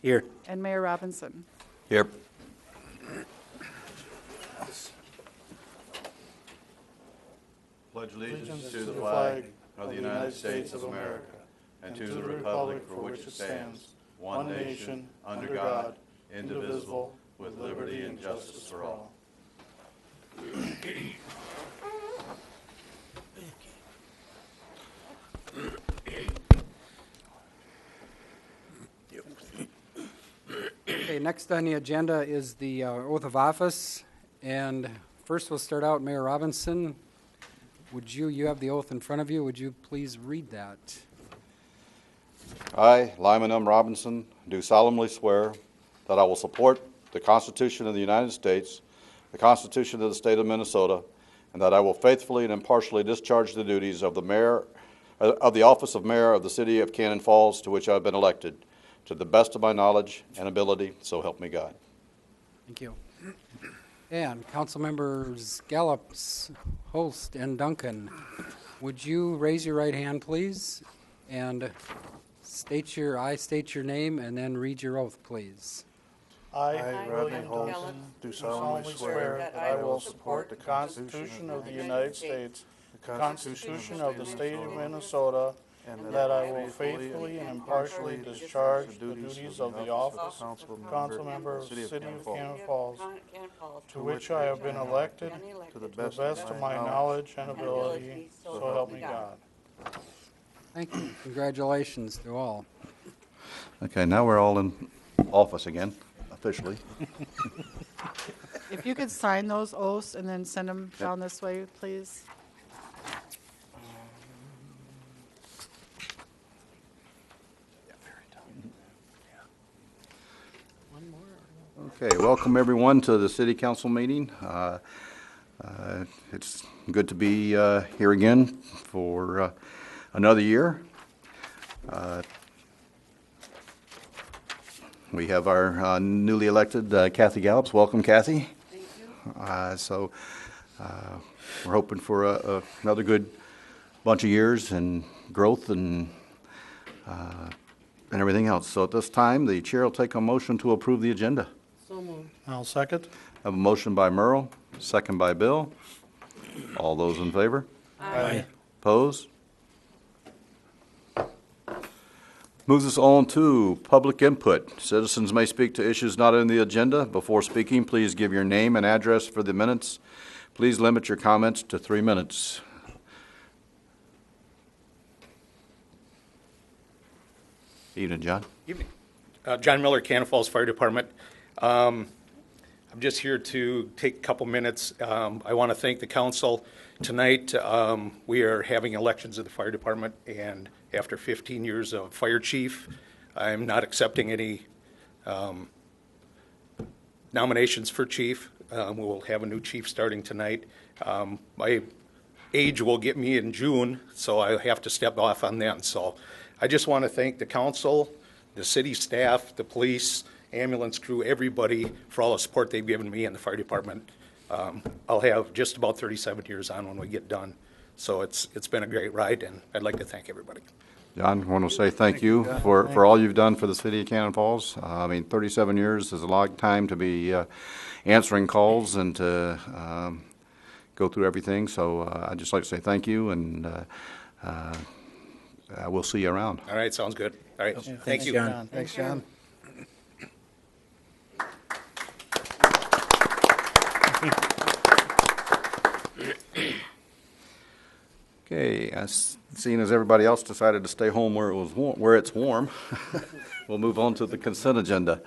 Here. And Mayor Robinson. Here. Pledge allegiance to the flag of the United States of America and to the republic for which it stands, one nation, under God, indivisible, with liberty and justice for all. Okay, next on the agenda is the oath of office. And first we'll start out, Mayor Robinson. You have the oath in front of you. Would you please read that? I, Lyman M. Robinson, do solemnly swear that I will support the Constitution of the United States, the Constitution of the State of Minnesota, and that I will faithfully and impartially discharge the duties of the office of Mayor of the City of Cannon Falls, to which I have been elected, to the best of my knowledge and ability, so help me God. Thank you. And council members Gallups, Holst, and Duncan, would you raise your right hand, please, and state your name, and then read your oath, please. I, Rodney Holson, do solemnly swear that I will support the Constitution of the United States, the Constitution of the State of Minnesota, and that I will faithfully and impartially discharge the duties of the office of council member of the City of Cannon Falls, to which I have been elected to the best of my knowledge and ability, so help me God. Thank you. Congratulations to all. Okay, now we're all in office again, officially. If you could sign those oaths and then send them down this way, please. Okay, welcome everyone to the City Council meeting. It's good to be here again for another year. We have our newly elected Kathy Gallups. Welcome, Kathy. Thank you. We're hoping for another good bunch of years and growth and everything else. So at this time, the chair will take a motion to approve the agenda. So moved. I'll second. I have a motion by Merle, second by Bill. All those in favor? Aye. Opposed? Moves us on to public input. Citizens may speak to issues not on the agenda. Before speaking, please give your name and address for the minutes. Please limit your comments to 3 minutes. Evening, John. Evening. John Miller, Cannon Falls Fire Department. I'm just here to take a couple minutes. I want to thank the council. Tonight, we are having elections of the fire department, and after 15 years of fire chief, I'm not accepting any nominations for chief. We'll have a new chief starting tonight. My age will get me in June, so I have to step off on then. So I just want to thank the council, the city staff, the police, ambulance crew, everybody for all the support they've given me and the fire department. I'll have just about 37 years on when we get done. So it's been a great ride, and I'd like to thank everybody. John, I want to say thank you for all you've done for the city of Cannon Falls. 37 years is a long time to be answering calls and to go through everything. So I'd just like to say thank you, and we'll see you around. All right, sounds good. All right, thank you. John. Thanks, John. Okay, seeing as everybody else decided to stay home where it's warm, we'll move on to the consent agenda.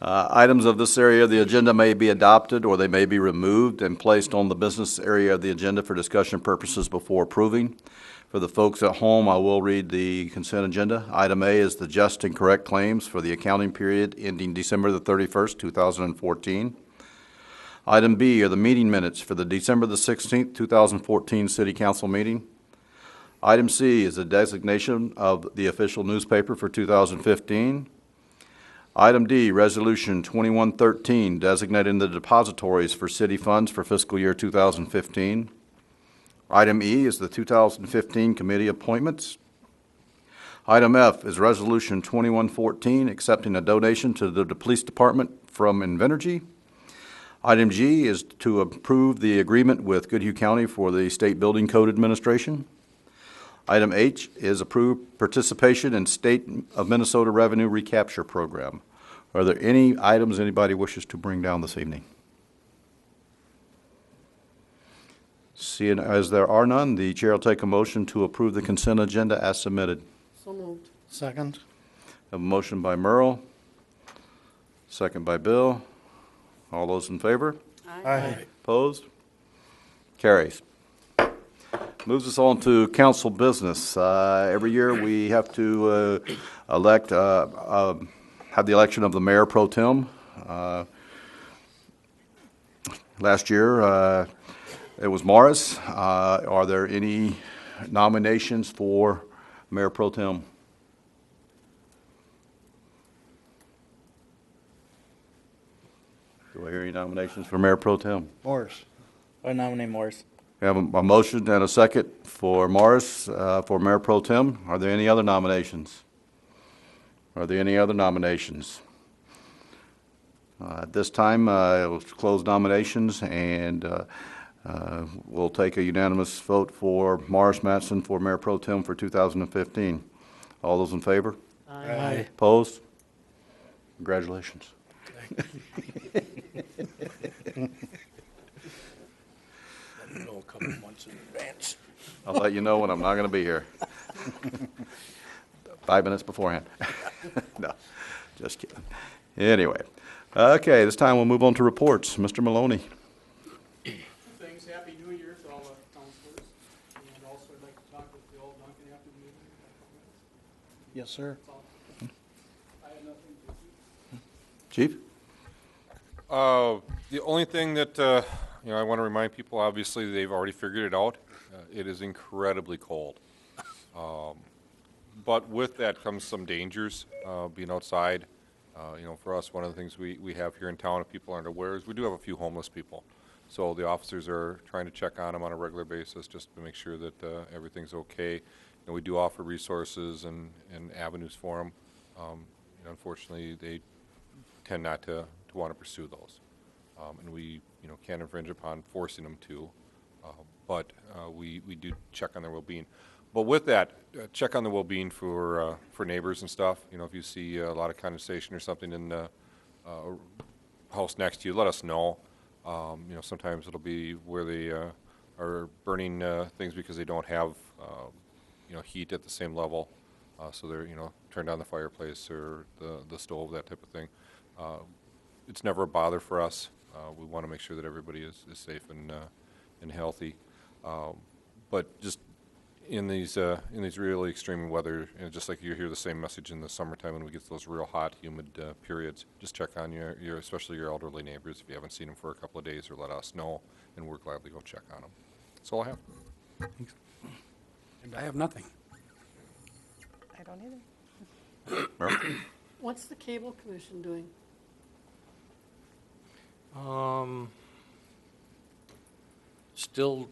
Items of this area of the agenda may be adopted, or they may be removed and placed on the business area of the agenda for discussion purposes before approving. For the folks at home, I will read the consent agenda. Item A is the just and correct claims for the accounting period ending December the 31st, 2014. Item B are the meeting minutes for the December the 16th, 2014 City Council meeting. Item C is the designation of the official newspaper for 2015. Item D, Resolution 2113, designating the depositories for city funds for fiscal year 2015. Item E is the 2015 committee appointments. Item F is Resolution 2114, accepting a donation to the Police Department from Invenergy. Item G is to approve the agreement with Goodhue County for the State Building Code Administration. Item H is approved participation in State of Minnesota Revenue Recapture Program. Are there any items anybody wishes to bring down this evening? Seeing as there are none, the chair will take a motion to approve the consent agenda as submitted. So moved. Second. Have a motion by Merle, second by Bill. All those in favor? Aye. Opposed? Carries. Moves us on to council business. Every year we have to have the election of the mayor pro tem. Last year it was Morris. Are there any nominations for mayor pro tem? Do I hear any nominations for mayor pro tem? Morris. I nominate Morris. We have a motion and a second for Morris for mayor pro tem. Are there any other nominations? Are there any other nominations? At this time, we'll close nominations, and we'll take a unanimous vote for Morris Matson for mayor pro tem for 2015. All those in favor? Aye. Opposed? Congratulations. know a couple months in advance. I'll let you know when I'm not going to be here. 5 minutes beforehand. No, just kidding. Anyway, okay, this time we'll move on to reports. Mr. Maloney. Thanks, Happy New Year to all the counselors. And also I'd like to talk with Bill Duncan after the meeting. Yes, sir. I have nothing to Chief? The only thing that I want to remind people, obviously they've already figured it out. It is incredibly cold, but with that comes some dangers. Being outside, for us, one of the things we have here in town, if people aren't aware, is we do have a few homeless people. So the officers are trying to check on them on a regular basis just to make sure that everything's okay. And we do offer resources and avenues for them. Unfortunately, they tend not to want to pursue those. And we, can't infringe upon forcing them to, but we do check on their well-being. But with that, check on the well-being for neighbors and stuff. If you see a lot of condensation or something in the house next to you, let us know. Sometimes it'll be where they are burning things because they don't have heat at the same level. So they're turn down the fireplace or the stove, that type of thing. It's never a bother for us. We want to make sure that everybody is safe and healthy. But just in these really extreme weather, and just like you hear the same message in the summertime when we get those real hot, humid periods, just check on your especially your elderly neighbors if you haven't seen them for a couple of days, or let us know, and we'll gladly go check on them. That's all I have. And I have nothing. I don't either. What's the cable commission doing? Still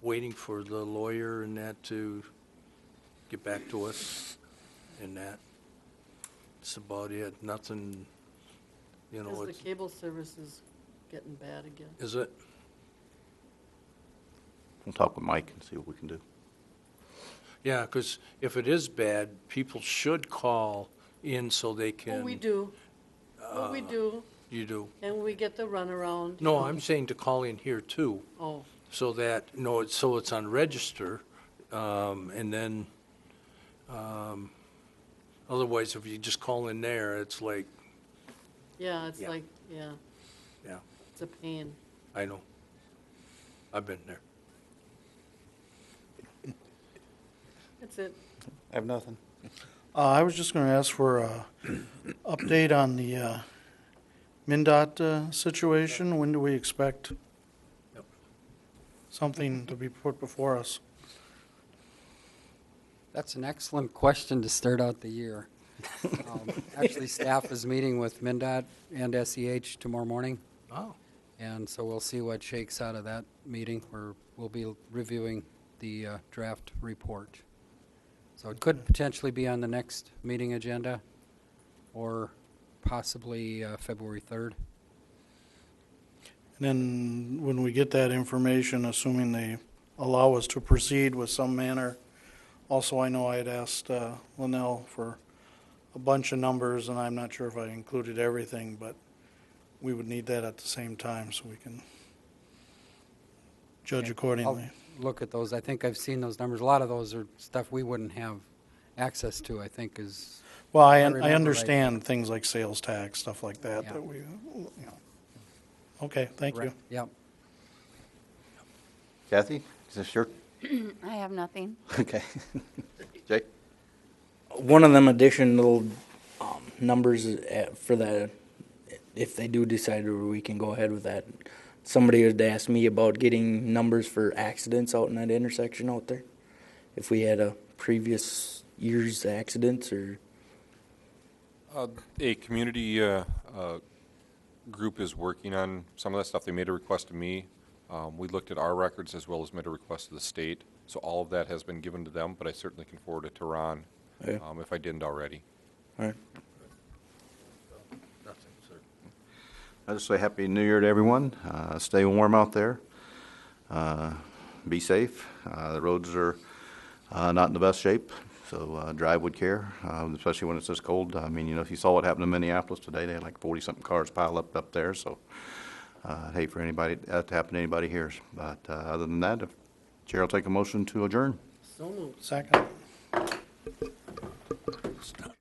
waiting for the lawyer and that to get back to us and that. That's about it. Nothing, Because the it's, cable service is getting bad again. is it? We'll talk with Mike and see what we can do. Yeah, because if it is bad, people should call in so they can. Oh, we do. Oh, we do. You do. And we get the runaround. No, I'm saying to call in here too, Oh, so that, so it's on register, and then, otherwise, if you just call in there, it's like, yeah, it's Yeah. like, yeah, yeah, it's a pain. I know. I've been there. That's it. I have nothing. I was just going to ask for a update on the MnDOT situation. When do we expect Yep. something to be put before us? That's an excellent question to start out the year. Actually, staff is meeting with MnDOT and SEH tomorrow morning, Oh. and so we'll see what shakes out of that meeting, where we'll be reviewing the draft report. So it could potentially be on the next meeting agenda, or possibly February 3rd. And then when we get that information, assuming they allow us to proceed with some manner, also I know I had asked Linnell for a bunch of numbers, and I'm not sure if I included everything, but we would need that at the same time so we can judge accordingly. I'll look at those. I think I've seen those numbers. A lot of those are stuff we wouldn't have access to, I think, is, Well, I remember right. understand things like sales tax, stuff like that, Yeah. that we, Okay, thank you. Yep. Kathy, is this your, I have nothing. okay. Jay? One of them additional numbers for that, if they do decide we can go ahead with that. Somebody had asked me about getting numbers for accidents out in that intersection out there. If we had a previous year's accidents or. A community group is working on some of that stuff. They made a request to me. We looked at our records as well as made a request to the state. So all of that has been given to them, but I certainly can forward it to Ron Yeah. if I didn't already. All right. Nothing, sir. I just say Happy New Year to everyone. Stay warm out there. Be safe. The roads are not in the best shape, so drive with care, especially when it's this cold. I mean, you know, if you saw what happened in Minneapolis today, they had like 40-something cars piled up there, so I'd hate for anybody to happen to anybody here. But other than that, if Chair will take a motion to adjourn. Second. Stop.